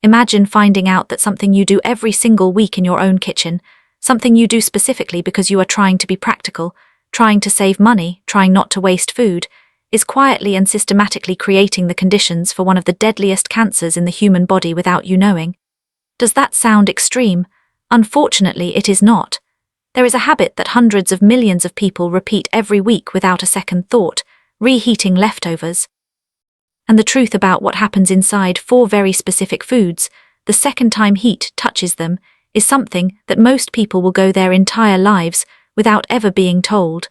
Imagine finding out that something you do every single week in your own kitchen, something you do specifically because you are trying to be practical, trying to save money, trying not to waste food, is quietly and systematically creating the conditions for one of the deadliest cancers in the human body without you knowing. Does that sound extreme? Unfortunately, it is not. There is a habit that hundreds of millions of people repeat every week without a second thought: reheating leftovers. And the truth about what happens inside 4 very specific foods, the second time heat touches them, is something that most people will go their entire lives without ever being told.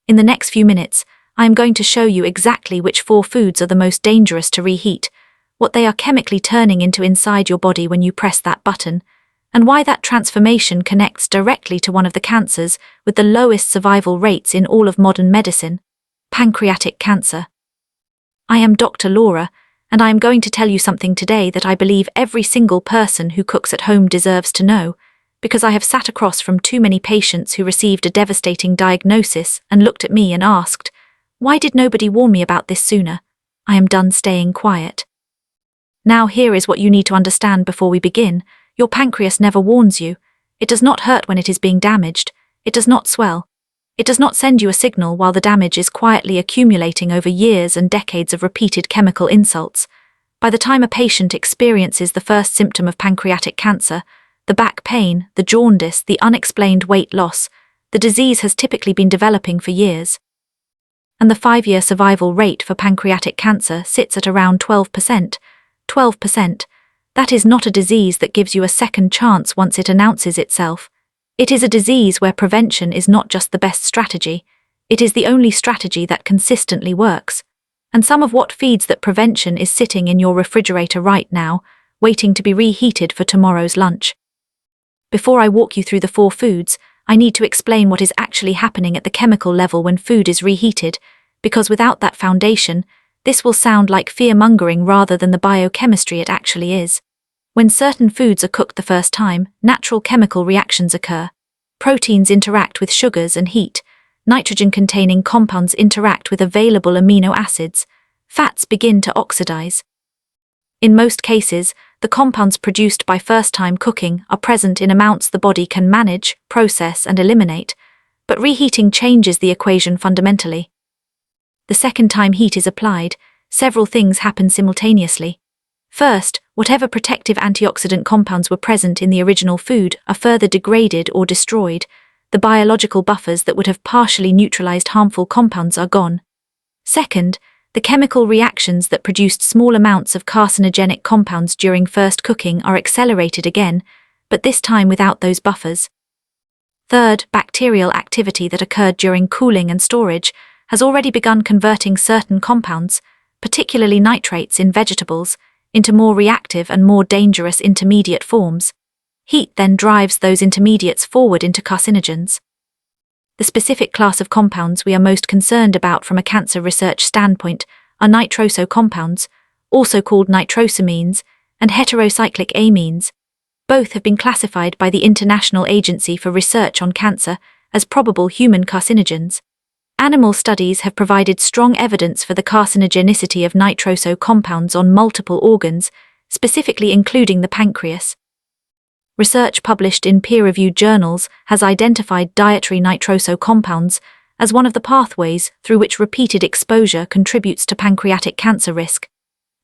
In the next few minutes, I am going to show you exactly which 4 foods are the most dangerous to reheat, what they are chemically turning into inside your body when you press that button, and why that transformation connects directly to one of the cancers with the lowest survival rates in all of modern medicine: pancreatic cancer. I am Dr. Laura, and I am going to tell you something today that I believe every single person who cooks at home deserves to know, because I have sat across from too many patients who received a devastating diagnosis and looked at me and asked, "Why did nobody warn me about this sooner? I am done staying quiet." Now here is what you need to understand before we begin. Your pancreas never warns you. It does not hurt when it is being damaged. It does not swell. It does not send you a signal while the damage is quietly accumulating over years and decades of repeated chemical insults. By the time a patient experiences the first symptom of pancreatic cancer, the back pain, the jaundice, the unexplained weight loss, the disease has typically been developing for years. And the 5-year survival rate for pancreatic cancer sits at around 12%. 12%. That is not a disease that gives you a second chance once it announces itself. It is a disease where prevention is not just the best strategy, it is the only strategy that consistently works. And some of what feeds that prevention is sitting in your refrigerator right now, waiting to be reheated for tomorrow's lunch. Before I walk you through the 4 foods, I need to explain what is actually happening at the chemical level when food is reheated, because without that foundation, this will sound like fear-mongering rather than the biochemistry it actually is. When certain foods are cooked the first time, natural chemical reactions occur. Proteins interact with sugars and heat, nitrogen-containing compounds interact with available amino acids, fats begin to oxidize. In most cases, the compounds produced by first-time cooking are present in amounts the body can manage, process, and eliminate, but reheating changes the equation fundamentally. The second time heat is applied, several things happen simultaneously. First, whatever protective antioxidant compounds were present in the original food are further degraded or destroyed. The biological buffers that would have partially neutralized harmful compounds are gone. Second, the chemical reactions that produced small amounts of carcinogenic compounds during first cooking are accelerated again, but this time without those buffers. Third, bacterial activity that occurred during cooling and storage has already begun converting certain compounds, particularly nitrates in vegetables, into more reactive and more dangerous intermediate forms. Heat then drives those intermediates forward into carcinogens. The specific class of compounds we are most concerned about from a cancer research standpoint are nitroso compounds, also called nitrosamines, and heterocyclic amines. Both have been classified by the International Agency for Research on Cancer as probable human carcinogens. Animal studies have provided strong evidence for the carcinogenicity of nitroso compounds on multiple organs, specifically including the pancreas. Research published in peer-reviewed journals has identified dietary nitroso compounds as one of the pathways through which repeated exposure contributes to pancreatic cancer risk.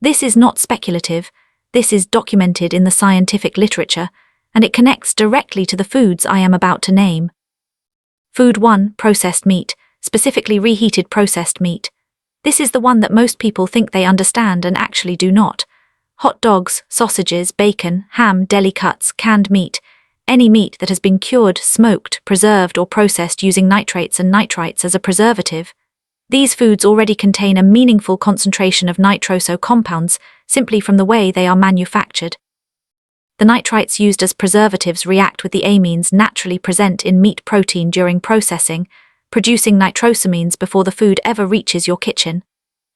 This is not speculative, this is documented in the scientific literature, and it connects directly to the foods I am about to name. Food 1. Processed meat. Specifically reheated processed meat. This is the one that most people think they understand and actually do not. Hot dogs, sausages, bacon, ham, deli cuts, canned meat, any meat that has been cured, smoked, preserved or processed using nitrates and nitrites as a preservative. These foods already contain a meaningful concentration of nitroso compounds simply from the way they are manufactured. The nitrites used as preservatives react with the amines naturally present in meat protein during processing, producing nitrosamines before the food ever reaches your kitchen.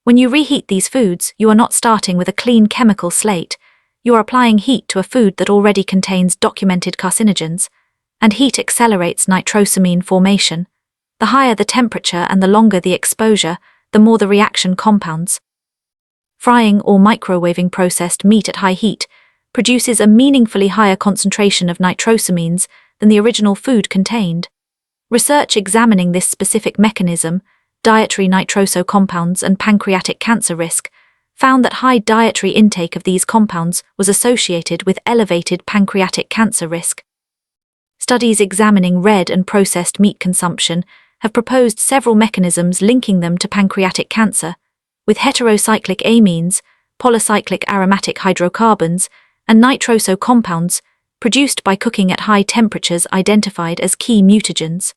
When you reheat these foods, you are not starting with a clean chemical slate. You are applying heat to a food that already contains documented carcinogens, and heat accelerates nitrosamine formation. The higher the temperature and the longer the exposure, the more the reaction compounds. Frying or microwaving processed meat at high heat produces a meaningfully higher concentration of nitrosamines than the original food contained. Research examining this specific mechanism, dietary nitroso compounds and pancreatic cancer risk, found that high dietary intake of these compounds was associated with elevated pancreatic cancer risk. Studies examining red and processed meat consumption have proposed several mechanisms linking them to pancreatic cancer, with heterocyclic amines, polycyclic aromatic hydrocarbons, and nitroso compounds produced by cooking at high temperatures identified as key mutagens.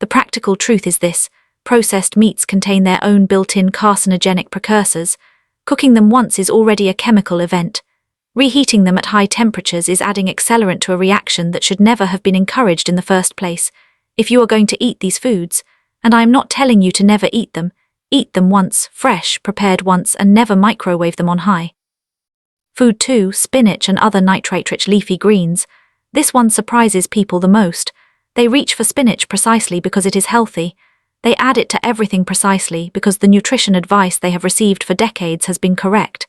The practical truth is this: processed meats contain their own built-in carcinogenic precursors. Cooking them once is already a chemical event. Reheating them at high temperatures is adding accelerant to a reaction that should never have been encouraged in the first place. If you are going to eat these foods, and I am not telling you to never eat them once, fresh, prepared once, and never microwave them on high. Food 2, spinach and other nitrate-rich leafy greens. This one surprises people the most. They reach for spinach precisely because it is healthy. They add it to everything precisely because the nutrition advice they have received for decades has been correct.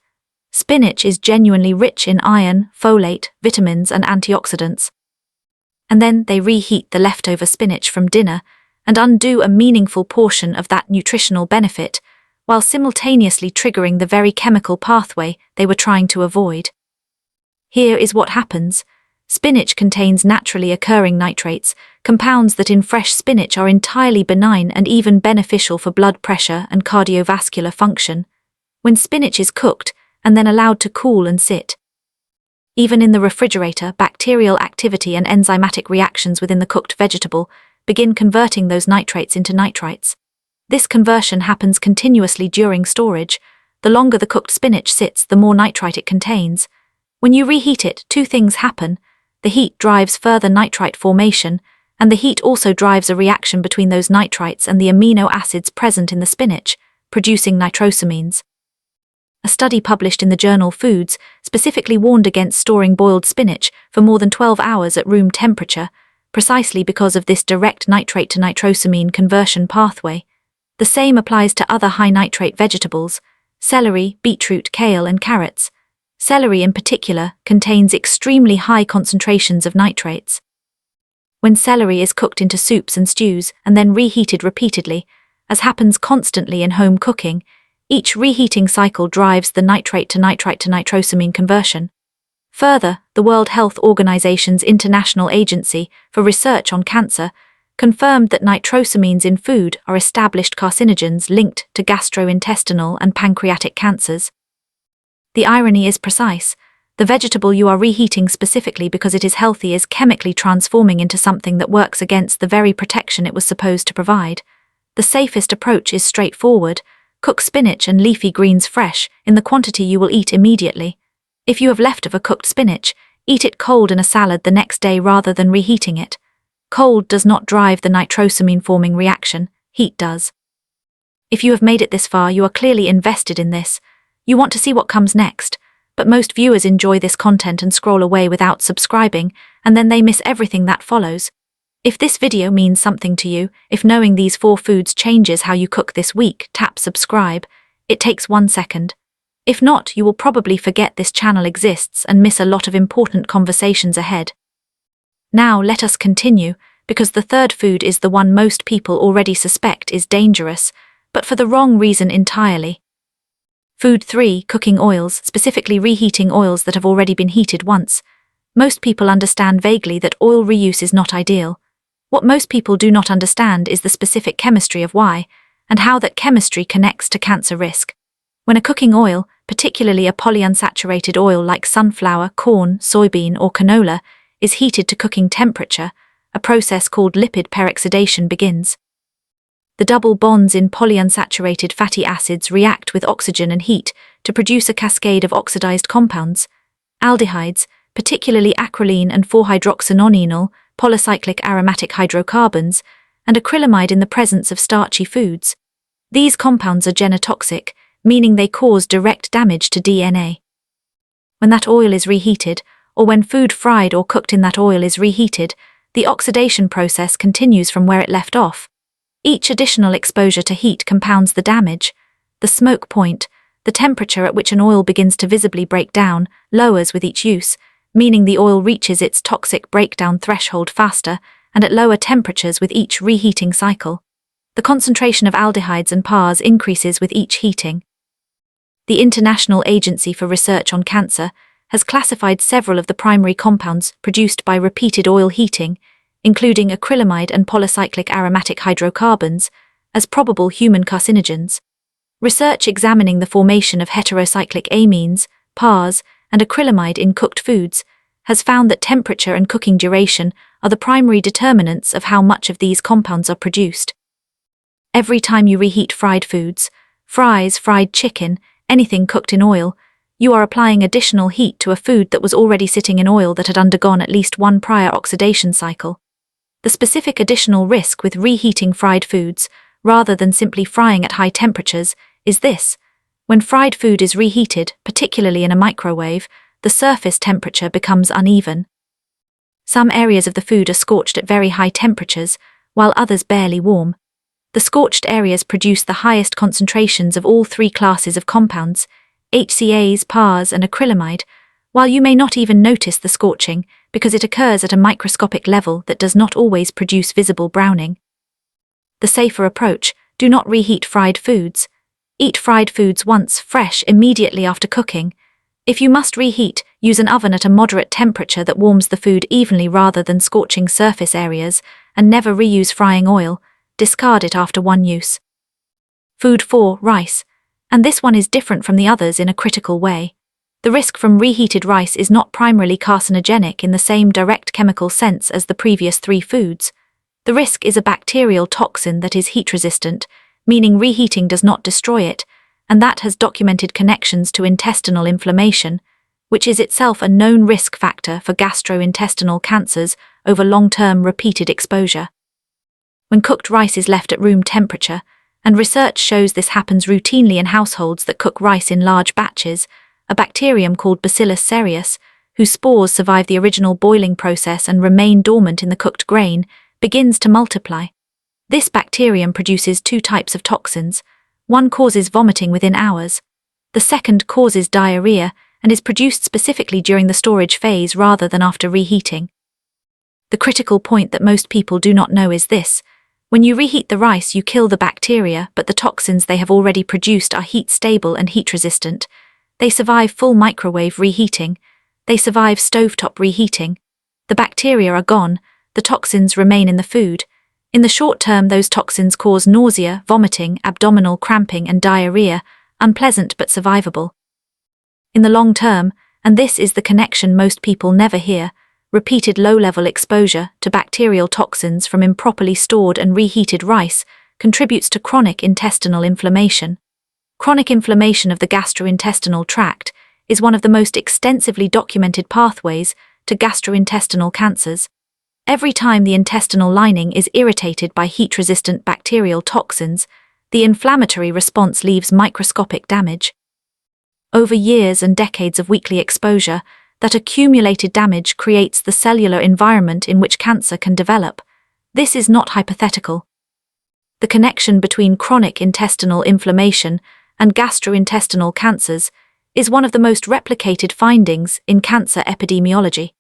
Spinach is genuinely rich in iron, folate, vitamins, and antioxidants. And then they reheat the leftover spinach from dinner and undo a meaningful portion of that nutritional benefit, while simultaneously triggering the very chemical pathway they were trying to avoid. Here is what happens. Spinach contains naturally occurring nitrates, compounds that in fresh spinach are entirely benign and even beneficial for blood pressure and cardiovascular function. When spinach is cooked and then allowed to cool and sit, even in the refrigerator, bacterial activity and enzymatic reactions within the cooked vegetable begin converting those nitrates into nitrites. This conversion happens continuously during storage. The longer the cooked spinach sits, the more nitrite it contains. When you reheat it, two things happen. The heat drives further nitrite formation, and the heat also drives a reaction between those nitrites and the amino acids present in the spinach, producing nitrosamines. A study published in the journal Foods specifically warned against storing boiled spinach for more than 12 hours at room temperature, precisely because of this direct nitrate to nitrosamine conversion pathway. The same applies to other high-nitrate vegetables: celery, beetroot, kale, and carrots. Celery in particular contains extremely high concentrations of nitrates. When celery is cooked into soups and stews and then reheated repeatedly, as happens constantly in home cooking, each reheating cycle drives the nitrate to nitrosamine conversion. Further, the World Health Organization's International Agency for Research on Cancer confirmed that nitrosamines in food are established carcinogens linked to gastrointestinal and pancreatic cancers. The irony is precise. The vegetable you are reheating specifically because it is healthy is chemically transforming into something that works against the very protection it was supposed to provide. The safest approach is straightforward: cook spinach and leafy greens fresh, in the quantity you will eat immediately. If you have leftover cooked spinach, eat it cold in a salad the next day rather than reheating it. Cold does not drive the nitrosamine-forming reaction, heat does. If you have made it this far, you are clearly invested in this. You want to see what comes next, but most viewers enjoy this content and scroll away without subscribing, and then they miss everything that follows. If this video means something to you, if knowing these 4 foods changes how you cook this week, tap subscribe. It takes 1 second. If not, you will probably forget this channel exists and miss a lot of important conversations ahead. Now let us continue, because the third food is the one most people already suspect is dangerous, but for the wrong reason entirely. Food 3, cooking oils, specifically reheating oils that have already been heated once. Most people understand vaguely that oil reuse is not ideal. What most people do not understand is the specific chemistry of why, and how that chemistry connects to cancer risk. When a cooking oil, particularly a polyunsaturated oil like sunflower, corn, soybean, or canola, is heated to cooking temperature, a process called lipid peroxidation begins. The double bonds in polyunsaturated fatty acids react with oxygen and heat to produce a cascade of oxidized compounds. Aldehydes, particularly acrolein and 4-hydroxynonenal, polycyclic aromatic hydrocarbons, and acrylamide in the presence of starchy foods. These compounds are genotoxic, meaning they cause direct damage to DNA. When that oil is reheated, or when food fried or cooked in that oil is reheated, the oxidation process continues from where it left off. Each additional exposure to heat compounds the damage. The smoke point, The temperature at which an oil begins to visibly break down lowers with each use, meaning the oil reaches its toxic breakdown threshold faster and at lower temperatures with each reheating cycle. The concentration of aldehydes and PARs increases with each heating. The International Agency for Research on Cancer has classified several of the primary compounds produced by repeated oil heating, including acrylamide and polycyclic aromatic hydrocarbons, as probable human carcinogens. Research examining the formation of heterocyclic amines, PARs, and acrylamide in cooked foods has found that temperature and cooking duration are the primary determinants of how much of these compounds are produced. Every time you reheat fried foods, fries, fried chicken, anything cooked in oil, you are applying additional heat to a food that was already sitting in oil that had undergone at least one prior oxidation cycle. The specific additional risk with reheating fried foods, rather than simply frying at high temperatures, is this: when fried food is reheated, particularly in a microwave, the surface temperature becomes uneven. Some areas of the food are scorched at very high temperatures, while others barely warm. The scorched areas produce the highest concentrations of all three classes of compounds, HCAs, PARs, and acrylamide, while you may not even notice the scorching because it occurs at a microscopic level that does not always produce visible browning. The safer approach: do not reheat fried foods. Eat fried foods once fresh immediately after cooking. If you must reheat, use an oven at a moderate temperature that warms the food evenly rather than scorching surface areas, and never reuse frying oil. Discard it after one use. Food 4. Rice. And this one is different from the others in a critical way. The risk from reheated rice is not primarily carcinogenic in the same direct chemical sense as the previous three foods. The risk is a bacterial toxin that is heat-resistant, meaning reheating does not destroy it, and that has documented connections to intestinal inflammation, which is itself a known risk factor for gastrointestinal cancers over long-term repeated exposure. When cooked rice is left at room temperature, and research shows this happens routinely in households that cook rice in large batches, a bacterium called Bacillus cereus, whose spores survive the original boiling process and remain dormant in the cooked grain, begins to multiply. This bacterium produces two types of toxins. One causes vomiting within hours. The second causes diarrhea and is produced specifically during the storage phase rather than after reheating. The critical point that most people do not know is this: when you reheat the rice, you kill the bacteria, but the toxins they have already produced are heat-stable and heat-resistant. They survive full microwave reheating. They survive stovetop reheating. The bacteria are gone. The toxins remain in the food. In the short term, those toxins cause nausea, vomiting, abdominal cramping, and diarrhea, unpleasant but survivable. In the long term, and this is the connection most people never hear, repeated low-level exposure to bacterial toxins from improperly stored and reheated rice contributes to chronic intestinal inflammation. Chronic inflammation of the gastrointestinal tract is one of the most extensively documented pathways to gastrointestinal cancers. Every time the intestinal lining is irritated by heat-resistant bacterial toxins, the inflammatory response leaves microscopic damage. Over years and decades of weekly exposure, that accumulated damage creates the cellular environment in which cancer can develop. This is not hypothetical. The connection between chronic intestinal inflammation and gastrointestinal cancers is one of the most replicated findings in cancer epidemiology.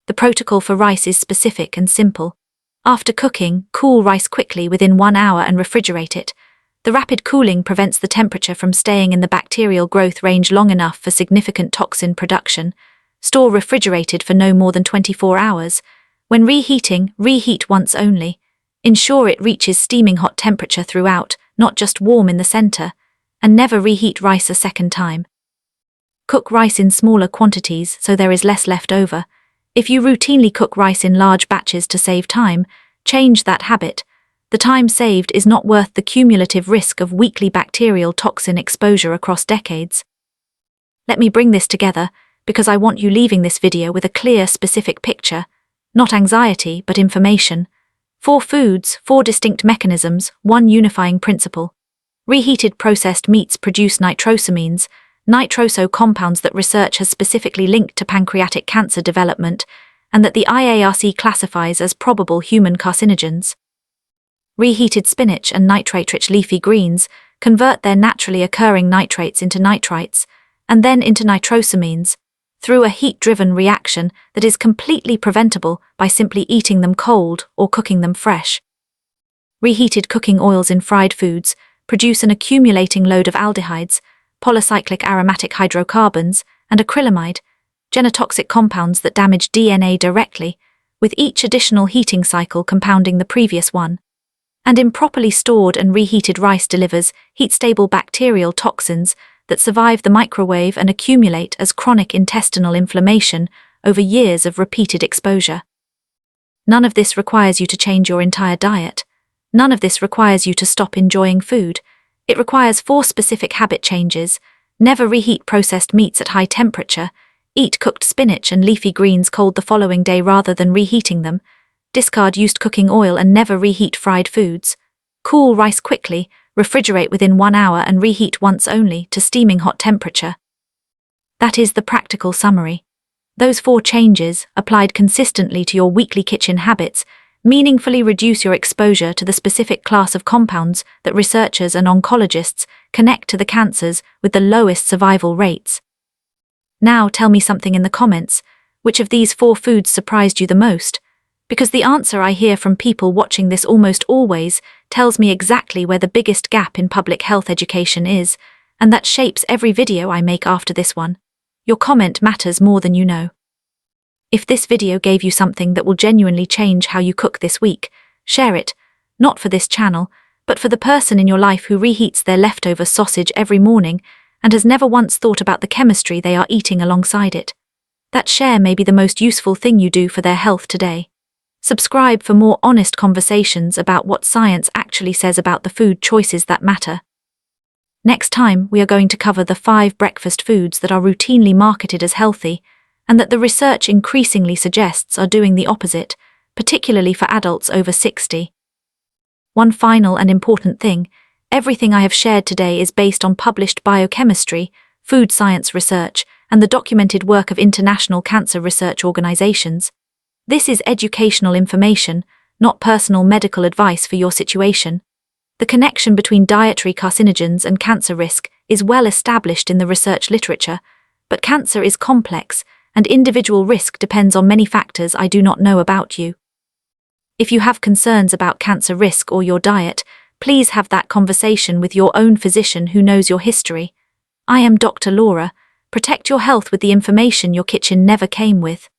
The protocol for rice is specific and simple. After cooking, cool rice quickly within 1 hour and refrigerate it. The rapid cooling prevents the temperature from staying in the bacterial growth range long enough for significant toxin production. Store refrigerated for no more than 24 hours. When reheating, reheat once only. Ensure it reaches steaming hot temperature throughout, not just warm in the center, and never reheat rice a second time. Cook rice in smaller quantities so there is less left over. If you routinely cook rice in large batches to save time, change that habit. The time saved is not worth the cumulative risk of weekly bacterial toxin exposure across decades. Let me bring this together, because I want you leaving this video with a clear, specific picture, not anxiety, but information. 4 foods, 4 distinct mechanisms, 1 unifying principle. Reheated processed meats produce nitrosamines, nitroso compounds that research has specifically linked to pancreatic cancer development, and that the IARC classifies as probable human carcinogens. Reheated spinach and nitrate-rich leafy greens convert their naturally occurring nitrates into nitrites, and then into nitrosamines, through a heat-driven reaction that is completely preventable by simply eating them cold or cooking them fresh. Reheated cooking oils in fried foods produce an accumulating load of aldehydes, polycyclic aromatic hydrocarbons, and acrylamide, genotoxic compounds that damage DNA directly, with each additional heating cycle compounding the previous one. And improperly stored and reheated rice delivers heat-stable bacterial toxins that survive the microwave and accumulate as chronic intestinal inflammation over years of repeated exposure. None of this requires you to change your entire diet. None of this requires you to stop enjoying food. It requires 4 specific habit changes. Never reheat processed meats at high temperature. Eat cooked spinach and leafy greens cold the following day rather than reheating them. Discard used cooking oil and never reheat fried foods. Cool rice quickly, refrigerate within 1 hour and reheat once only to steaming hot temperature. That is the practical summary. Those 4 changes, applied consistently to your weekly kitchen habits, meaningfully reduce your exposure to the specific class of compounds that researchers and oncologists connect to the cancers with the lowest survival rates. Now tell me something in the comments. Which of these 4 foods surprised you the most? Because the answer I hear from people watching this almost always tells me exactly where the biggest gap in public health education is, and that shapes every video I make after this one. Your comment matters more than you know. If this video gave you something that will genuinely change how you cook this week, share it, not for this channel, but for the person in your life who reheats their leftover sausage every morning and has never once thought about the chemistry they are eating alongside it. That share may be the most useful thing you do for their health today. Subscribe for more honest conversations about what science actually says about the food choices that matter. Next time, we are going to cover the 5 breakfast foods that are routinely marketed as healthy, and that the research increasingly suggests are doing the opposite, particularly for adults over 60. One final and important thing, everything I have shared today is based on published biochemistry, food science research, and the documented work of international cancer research organizations. This is educational information, not personal medical advice for your situation. The connection between dietary carcinogens and cancer risk is well established in the research literature, but cancer is complex, and individual risk depends on many factors I do not know about you. If you have concerns about cancer risk or your diet, please have that conversation with your own physician who knows your history. I am Dr. Laura. Protect your health with the information your kitchen never came with.